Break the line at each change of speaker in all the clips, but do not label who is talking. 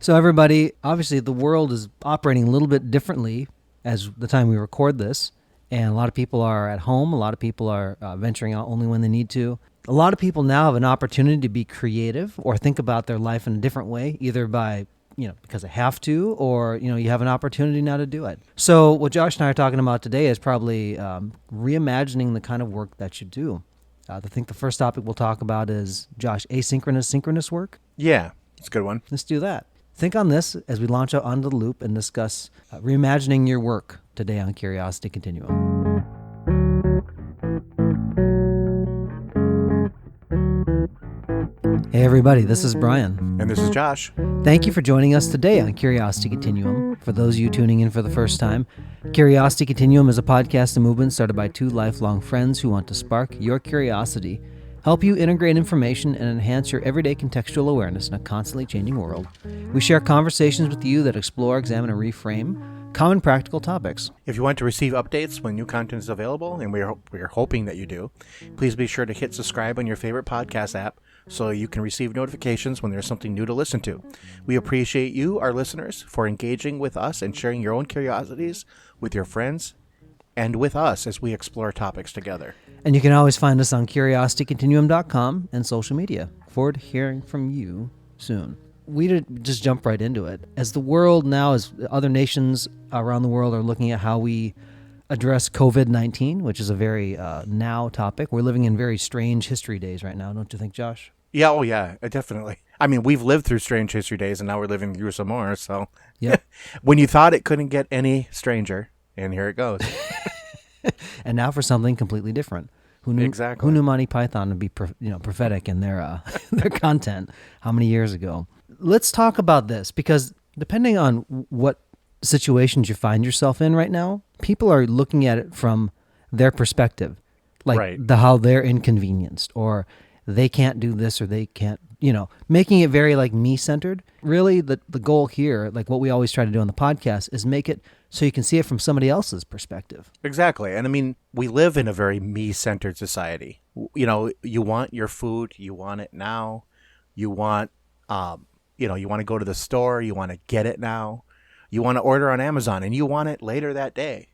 So everybody, obviously the world is operating a little bit differently as the time we record this. And a lot of people are at home. A lot of people are venturing out only when they need to. A lot of people now have an opportunity to be creative or think about their life in a different way, either by, because they have to, or, you have an opportunity now to do it. So what Josh and I are talking about today is probably reimagining the kind of work that you do. I think the first topic we'll talk about is, Josh, asynchronous, synchronous work.
Yeah, it's a good one.
Let's do that. Think on this as we launch out onto the loop and discuss reimagining your work today on Curiosity Continuum. Hey everybody, this is Brian.
And this is Josh.
Thank you for joining us today on Curiosity Continuum. For those of you tuning in for the first time, Curiosity Continuum is a podcast and movement started by two lifelong friends who want to spark your curiosity, help you integrate information, and enhance your everyday contextual awareness in a constantly changing world. We share conversations with you that explore, examine, and reframe common practical topics.
If you want to receive updates when new content is available, and we are hoping that you do, please be sure to hit subscribe on your favorite podcast app so you can receive notifications when there's something new to listen to. We appreciate you, our listeners, for engaging with us and sharing your own curiosities with your friends and with us as we explore topics together.
And you can always find us on curiositycontinuum.com and social media. Forward to hearing from you soon. We did just jump right into it. As the world now, as other nations around the world are looking at how we address COVID-19, which is a very now topic. We're living in very strange history days right now, don't you think, Josh?
Yeah, oh yeah, definitely. I mean, we've lived through strange history days, and now we're living through some more, so.
Yep.
When you thought it couldn't get any stranger, and here it goes.
And now for something completely different. Who knew?
Exactly.
Who knew Monty Python would be prophetic in their their content? How many years ago? Let's talk about this, because depending on what situations you find yourself in right now, people are looking at it from their perspective, like
Right.
how they're inconvenienced, or they can't do this, or they can't, making it very like me-centered. Really, the goal here, like what we always try to do on the podcast, is make it so you can see it from somebody else's perspective.
Exactly. And I mean, we live in a very me-centered society. You want your food, you want it now. You want, you want to go to the store, you want to get it now. You want to order on Amazon, and you want it later that day,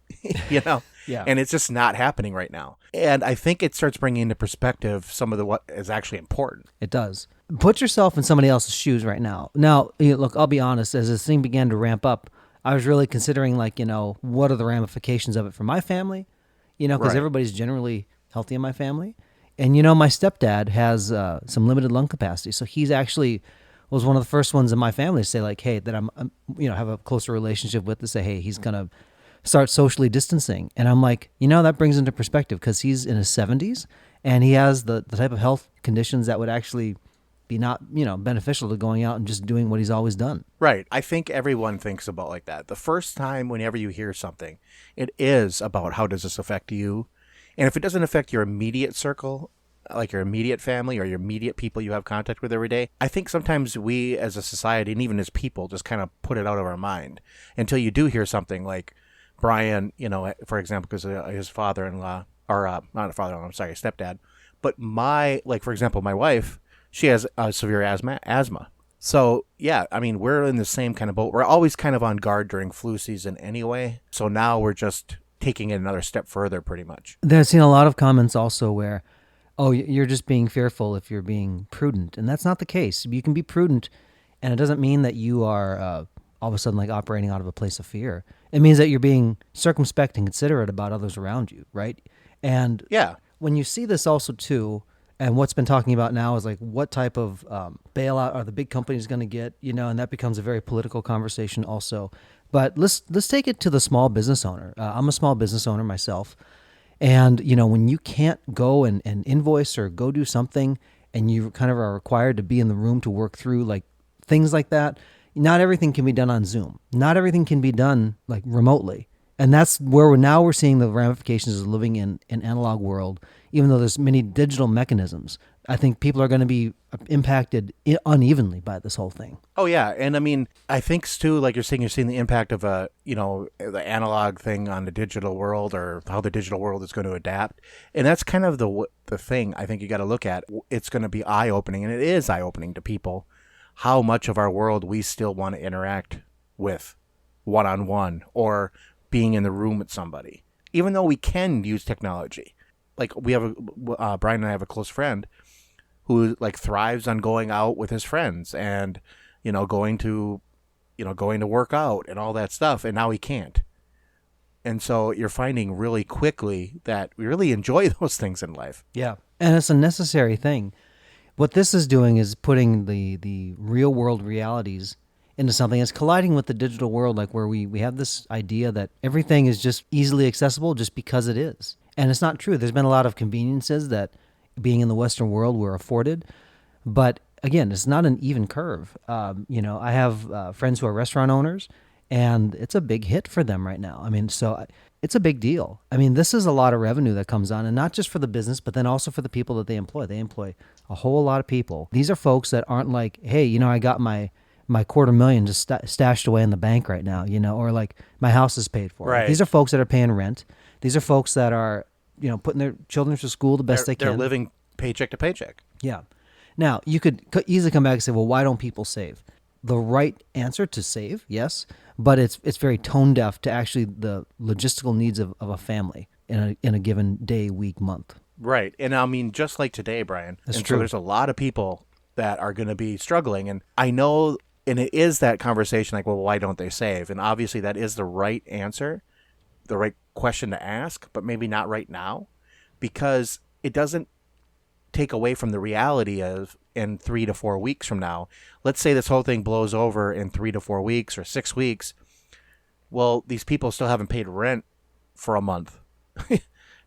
Yeah.
And it's just not happening right now. And I think it starts bringing into perspective some of what is actually important.
It does. Put yourself in somebody else's shoes right now. Now, look, I'll be honest, as this thing began to ramp up, I was really considering, what are the ramifications of it for my family? Because
Right.
everybody's generally healthy in my family. And, my stepdad has some limited lung capacity. So he's actually was one of the first ones in my family to say, like, hey, that I'm have a closer relationship with, to say, hey, he's going to start socially distancing. And I'm like, that brings into perspective, because he's in his 70s and he has the type of health conditions that would actually be not, beneficial to going out and just doing what he's always done.
Right. I think everyone thinks about like that. The first time whenever you hear something, it is about how does this affect you? And if it doesn't affect your immediate circle, like your immediate family or your immediate people you have contact with every day, I think sometimes we as a society and even as people just kind of put it out of our mind until you do hear something like Brian, for example, because his father-in-law, or not a father-in-law, I'm sorry, stepdad. But for example, my wife, she has severe asthma. So, yeah, I mean, we're in the same kind of boat. We're always kind of on guard during flu season anyway. So now we're just taking it another step further, pretty much.
I've seen a lot of comments also where, oh, you're just being fearful if you're being prudent. And that's not the case. You can be prudent, and it doesn't mean that you are all of a sudden like operating out of a place of fear. It means that you're being circumspect and considerate about others around you, right? And
Yeah.
when you see this also too, and what's been talking about now is like what type of bailout are the big companies going to get, and that becomes a very political conversation also. But let's take it to the small business owner. I'm a small business owner myself. And, when you can't go and invoice or go do something, and you kind of are required to be in the room to work through like things like that, not everything can be done on Zoom. Not everything can be done like remotely. And that's where we're seeing the ramifications of living in an analog world, even though there's many digital mechanisms. I think people are going to be impacted unevenly by this whole thing.
Oh, yeah. And I mean, I think, Stu, like you're seeing the impact of the analog thing on the digital world, or how the digital world is going to adapt. And that's kind of the thing I think you got to look at. It's going to be eye-opening, and it is eye-opening to people, how much of our world we still want to interact with one-on-one or being in the room with somebody, even though we can use technology. Like we have Brian and I have a close friend who like thrives on going out with his friends and, going to work out and all that stuff. And now he can't. And so you're finding really quickly that we really enjoy those things in life.
Yeah. And it's a necessary thing. What this is doing is putting the real world realities into something that's colliding with the digital world, like where we have this idea that everything is just easily accessible just because it is. And it's not true. There's been a lot of conveniences that being in the Western world we're afforded. But again, it's not an even curve. I have friends who are restaurant owners, and it's a big hit for them right now. I mean, so it's a big deal. I mean, this is a lot of revenue that comes on, and not just for the business, but then also for the people that they employ. They employ a whole lot of people. These are folks that aren't like, hey, I got my $250,000 just stashed away in the bank right now, or like my house is paid for.
Right.
These are folks that are paying rent. These are folks that are, putting their children through school the best they can.
They're living paycheck to paycheck.
Yeah. Now, you could easily come back and say, well, why don't people save? The right answer to save, yes, but it's very tone deaf to actually the logistical needs of a family in a given day, week, month.
Right. And I mean, just like today, Brian.
That's
and
true.
So there's a lot of people that are going to be struggling. And I know, and it is that conversation like, well, why don't they save? And obviously that is the right answer, the right question to ask, but maybe not right now, because it doesn't take away from the reality of in 3 to 4 weeks from now. Let's say this whole thing blows over in 3 to 4 weeks or 6 weeks. Well, these people still haven't paid rent for a month.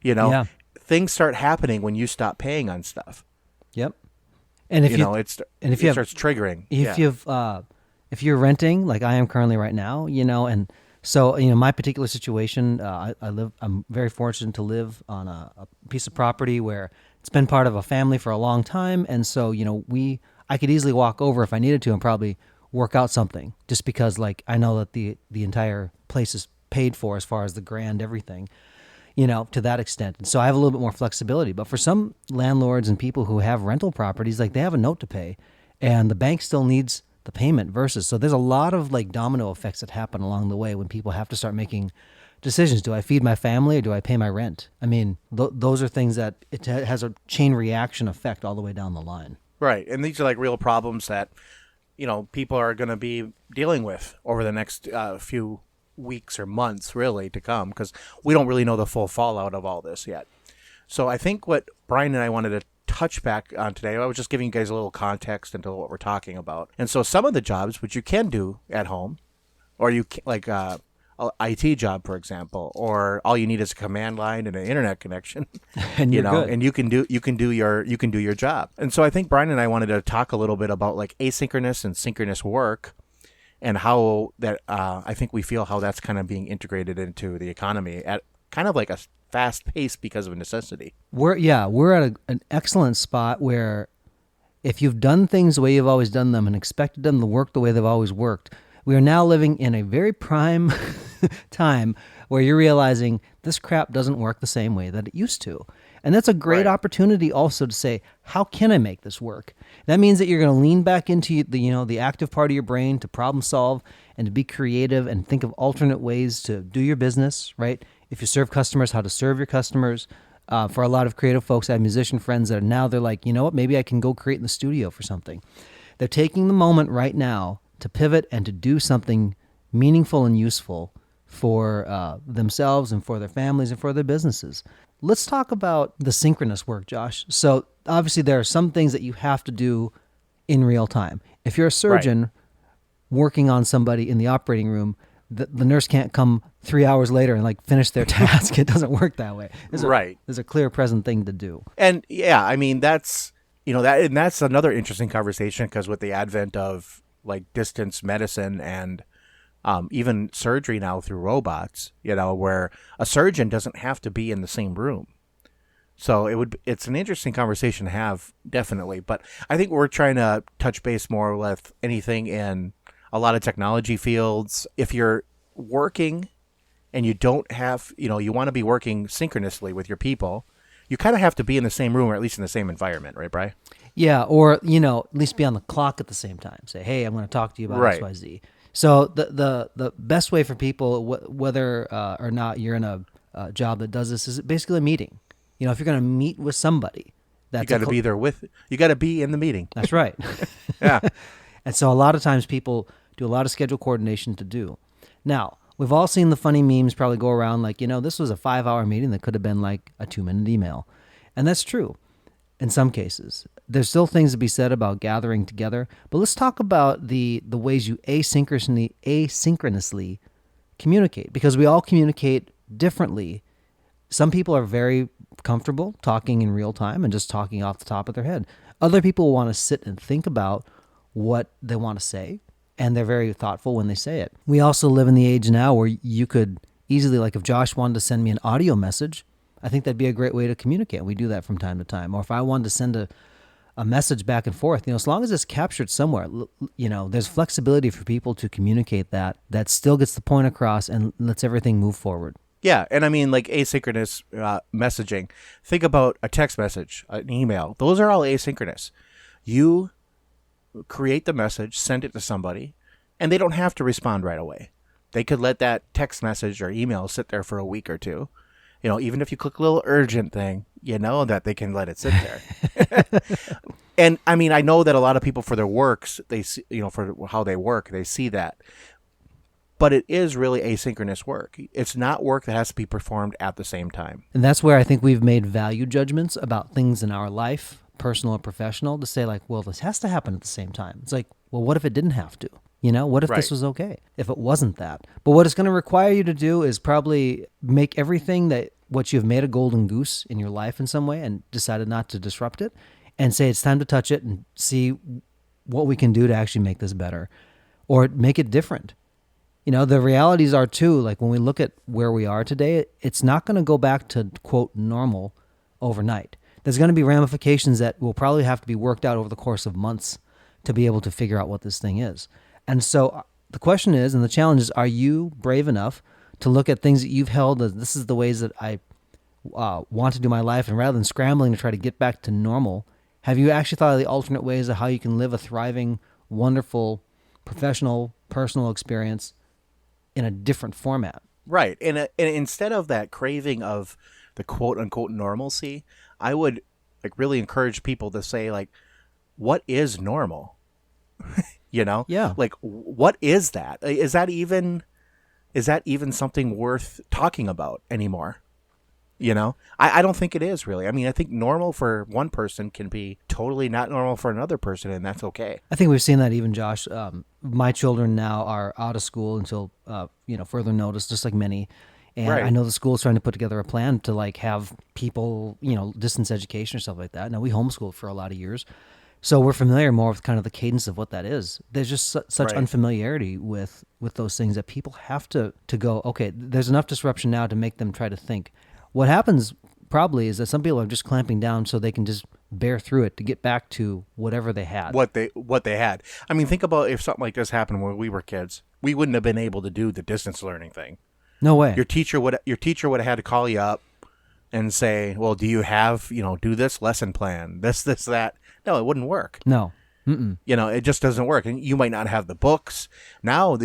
Yeah.
Things start happening when you stop paying on stuff.
Yep. And if
it starts triggering.
If you're renting, like I am currently right now, and so my particular situation, I'm very fortunate to live on a piece of property where it's been part of a family for a long time, and so I could easily walk over if I needed to and probably work out something, just because like I know that the entire place is paid for as far as the grand everything. To that extent. And so I have a little bit more flexibility. But for some landlords and people who have rental properties, like they have a note to pay and the bank still needs the payment versus. So there's a lot of like domino effects that happen along the way when people have to start making decisions. Do I feed my family or do I pay my rent? I mean, those are things that it has a chain reaction effect all the way down the line.
Right. And these are like real problems that, people are going to be dealing with over the next few weeks or months really to come, because we don't really know the full fallout of all this yet. So I think what Brian and I wanted to touch back on today, I was just giving you guys a little context into what we're talking about. And so some of the jobs which you can do at home, or you can, like a IT job, for example, or all you need is a command line and an internet connection,
and you're good.
and you can do your job. And so I think Brian and I wanted to talk a little bit about like asynchronous and synchronous work, and how that I think we feel how that's kind of being integrated into the economy at kind of like a fast pace because of necessity.
We're at an excellent spot where if you've done things the way you've always done them and expected them to work the way they've always worked, we are now living in a very prime time where you're realizing this crap doesn't work the same way that it used to. And that's a great opportunity also to say, how can I make this work? That means that you're going to lean back into the active part of your brain to problem solve and to be creative and think of alternate ways to do your business, right? If you serve customers, how to serve your customers. For a lot of creative folks, I have musician friends that they're like, you know what, maybe I can go create in the studio for something. They're taking the moment right now to pivot and to do something meaningful and useful for themselves and for their families and for their businesses. Let's talk about the synchronous work, Josh. So obviously there are some things that you have to do in real time. If you're a surgeon working on somebody in the operating room, the nurse can't come 3 hours later and like finish their task. It doesn't work that way. There's a clear present thing to do.
And yeah, I mean, that's another interesting conversation, because with the advent of like distance medicine and even surgery now through robots, where a surgeon doesn't have to be in the same room. So it's an interesting conversation to have, definitely. But I think we're trying to touch base more with anything in a lot of technology fields. If you're working and you don't have, you want to be working synchronously with your people, you kind of have to be in the same room or at least in the same environment, right, Bri?
Yeah, or at least be on the clock at the same time. Say, "Hey, I'm going to talk to you about X,
Right.
Y, Z." So the best way for people, whether or not you're in a job that does this, is basically a meeting. If you're going to meet with somebody,
You
that's
got to be there with. You got to be in the meeting.
that's right.
Yeah.
And so a lot of times people do a lot of schedule coordination to do. Now, we've all seen the funny memes probably go around like, this was a 5-hour meeting that could have been like a 2-minute email. And that's true in some cases. There's still things to be said about gathering together, but let's talk about the ways you asynchronously communicate, because we all communicate differently. Some people are very comfortable talking in real time and just talking off the top of their head. Other people want to sit and think about what they want to say, and they're very thoughtful when they say it. We also live in the age now where you could easily, like if Josh wanted to send me an audio message, I think that'd be a great way to communicate. We do that from time to time. Or if I wanted to send a message back and forth, as long as it's captured somewhere, there's flexibility for people to communicate that still gets the point across and lets everything move forward.
Yeah, and I mean, like asynchronous messaging. Think about a text message, an email. Those are all asynchronous. You create the message, send it to somebody, and they don't have to respond right away. They could let that text message or email sit there for a week or two. Even if you click a little urgent thing, that they can let it sit there. And I mean, I know that a lot of people for their works, they see, for how they work, they see that. But it is really asynchronous work. It's not work that has to be performed at the same time.
And that's where I think we've made value judgments about things in our life, personal or professional, to say like, well, this has to happen at the same time. It's like, well, what if it didn't have to? What if this
Right.
was okay? If it wasn't that? But what it's going to require you to do is probably make everything that what you've made a golden goose in your life in some way and decided not to disrupt it, and say it's time to touch it and see what we can do to actually make this better or make it different. The realities are too, like when we look at where we are today, it's not going to go back to quote normal overnight. There's going to be ramifications that will probably have to be worked out over the course of months to be able to figure out what this thing is. And so the question is, and the challenge is, are you brave enough to look at things that you've held as this is the ways that I want to do my life, and rather than scrambling to try to get back to normal, have you actually thought of the alternate ways of how you can live a thriving, wonderful, professional, personal experience in a different format?
Right. And instead of that craving of the quote unquote normalcy, I would like really encourage people to say like, what is normal?
Yeah.
Like what is that? Is that even something worth talking about anymore? I don't think it is really. I mean, I think normal for one person can be totally not normal for another person, and that's okay.
I think we've seen that even, Josh. My children now are out of school until further notice, just like many. And I
Right.
know the school's trying to put together a plan to like have people, distance education or stuff like that. Now we homeschooled for a lot of years, so we're familiar more with kind of the cadence of what that is. There's just such
Right.
unfamiliarity with those things that people have to go, okay, there's enough disruption now to make them try to think. What happens probably is that some people are just clamping down so they can just bear through it to get back to whatever they had.
What they had. I mean, think about if something like this happened when we were kids. We wouldn't have been able to do the distance learning thing.
No way.
Your teacher would have had to call you up and say, "Well, do you have, do this lesson plan, this that?" No, it wouldn't work.
No. Mm-mm.
It just doesn't work. And you might not have the books. Now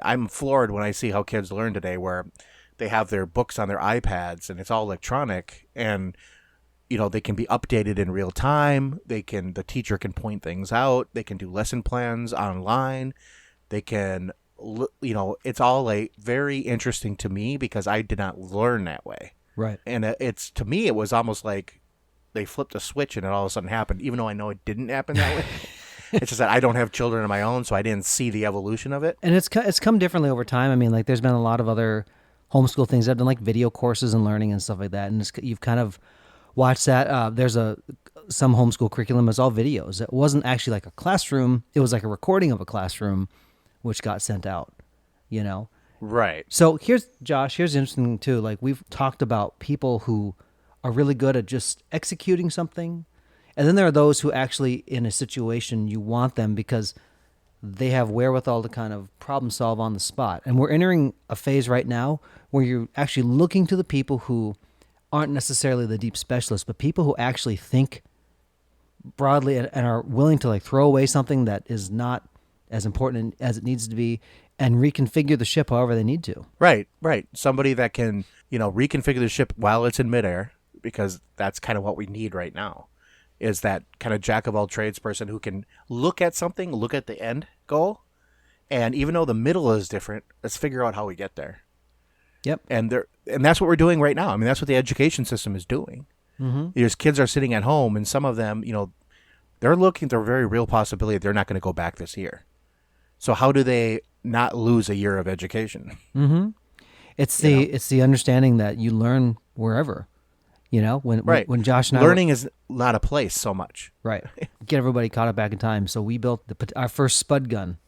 I'm floored when I see how kids learn today, where they have their books on their iPads and it's all electronic, and they can be updated in real time. The teacher can point things out. They can do lesson plans online. They can, it's all like very interesting to me because I did not learn that way.
Right.
And to me, it was almost like they flipped a switch and it all of a sudden happened, even though I know it didn't happen that way. It's just that I don't have children of my own, so I didn't see the evolution of it.
And it's come differently over time. I mean, like there's been a lot of other homeschool things. I've done like video courses and learning and stuff like that, and you've kind of watched that. There's some homeschool curriculum is all videos. It wasn't actually like a classroom. It was like a recording of a classroom, which got sent out.
Right.
So here's interesting too. Like we've talked about people who are really good at just executing something, and then there are those who actually in a situation you want them because they have wherewithal to kind of problem solve on the spot. And we're entering a phase right now where you're actually looking to the people who aren't necessarily the deep specialists, but people who actually think broadly and are willing to like throw away something that is not as important as it needs to be and reconfigure the ship however they need to.
Right, right. Somebody that can, reconfigure the ship while it's in midair, because that's kind of what we need right now, is that kind of jack of all trades person who can look at something, look at the end goal, and even though the middle is different, let's figure out how we get there.
Yep.
And that's what we're doing right now. I mean, that's what the education system is doing. There's kids are sitting at home, and some of them, they're looking at the very real possibility they're not going to go back this year. So how do they not lose a year of education?
It's the understanding that you learn wherever. When Josh and
learning is not a place so much.
Right. Get everybody caught up back in time. So we built our first spud gun.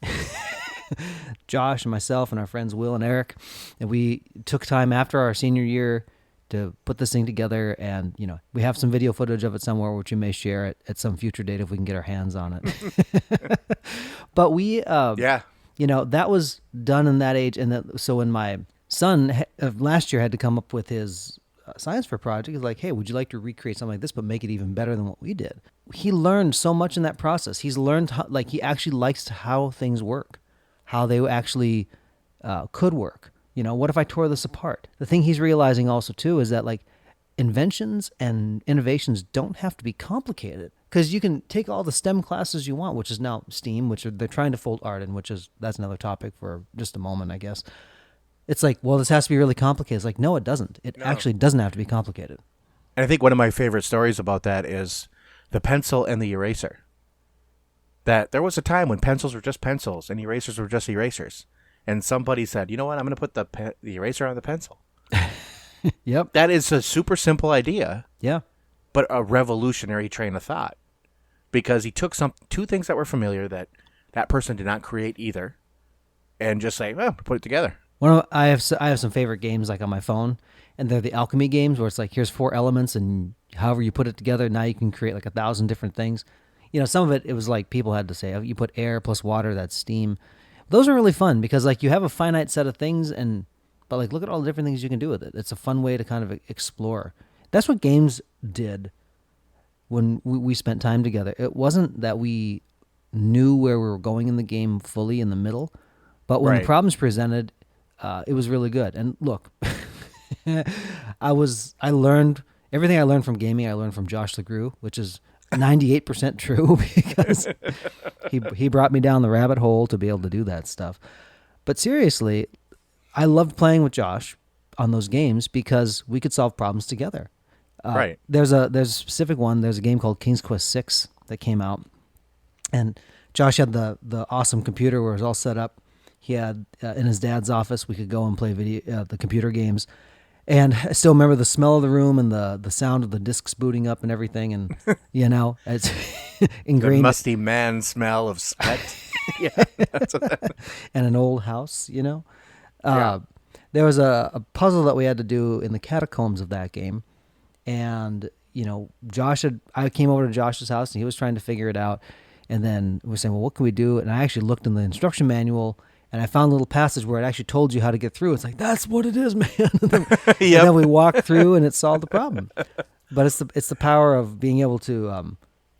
Josh and myself and our friends Will and Eric, and we took time after our senior year to put this thing together. And we have some video footage of it somewhere, which we may share at some future date if we can get our hands on it. But we, that was done in that age, and so when my son last year had to come up with his science fair project, he's like, hey, would you like to recreate something like this but make it even better than what we did? He learned so much in that process. He's learned he actually likes how things work, how they actually could work. What if I tore this apart? The thing he's realizing also too is that inventions and innovations don't have to be complicated, because you can take all the STEM classes you want, which is now STEAM, which they're trying to fold art in, that's another topic for just a moment, I guess. It's like, well, this has to be really complicated. It's like, no, it doesn't. It actually doesn't have to be complicated.
And I think one of my favorite stories about that is the pencil and the eraser. That there was a time when pencils were just pencils and erasers were just erasers. And somebody said, you know what, I'm going to put the eraser on the pencil.
Yep.
That is a super simple idea.
Yeah.
But a revolutionary train of thought. Because he took two things that were familiar that person did not create either, and just say, well, put it together.
I have some favorite games on my phone, and they're the alchemy games where it's like, here's 4 elements, and however you put it together, now you can create 1,000 different things. Some of it was like people had to say, oh, you put air plus water, that's steam. Those are really fun because you have a finite set of things, but look at all the different things you can do with it. It's a fun way to kind of explore. That's what games did when we spent time together. It wasn't that we knew where we were going in the game fully in the middle, but when the problems presented, it was really good. And look, I learned everything I learned from gaming. I learned from Josh LeGroux, which is 98% true because he brought me down the rabbit hole to be able to do that stuff. But seriously, I loved playing with Josh on those games because we could solve problems together.
Right.
There's a specific one. There's a game called King's Quest VI that came out, and Josh had the awesome computer where it was all set up. He had in his dad's office, we could go and play the computer games. And I still remember the smell of the room and the sound of the discs booting up and everything. And, it's ingrained.
The musty man smell of sweat. Yeah.
And an old house, There was a puzzle that we had to do in the catacombs of that game. And, I came over to Josh's house and he was trying to figure it out. And then we were saying, well, what can we do? And I actually looked in the instruction manual and I found a little passage where it actually told you how to get through. It's like, that's what it is, man. And then we walked through and it solved the problem. But it's the power of being able to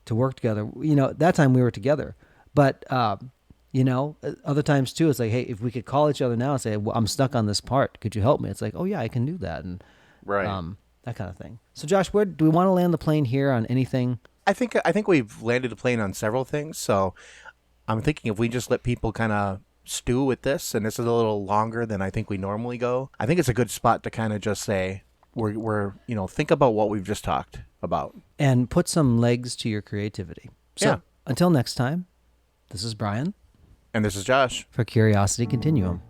work together. That time we were together. But, other times too, it's like, hey, if we could call each other now and say, well, I'm stuck on this part. Could you help me? It's like, oh, yeah, I can do that. And that kind of thing. So, Josh, where do we want to land the plane here on anything?
I think we've landed the plane on several things. So I'm thinking if we just let people kind of stew with this, and this is a little longer than I think we normally go, I think it's a good spot to kind of just say we're think about what we've just talked about
and put some legs to your creativity. So until next time, this is Brian
and this is Josh
for Curiosity Continuum.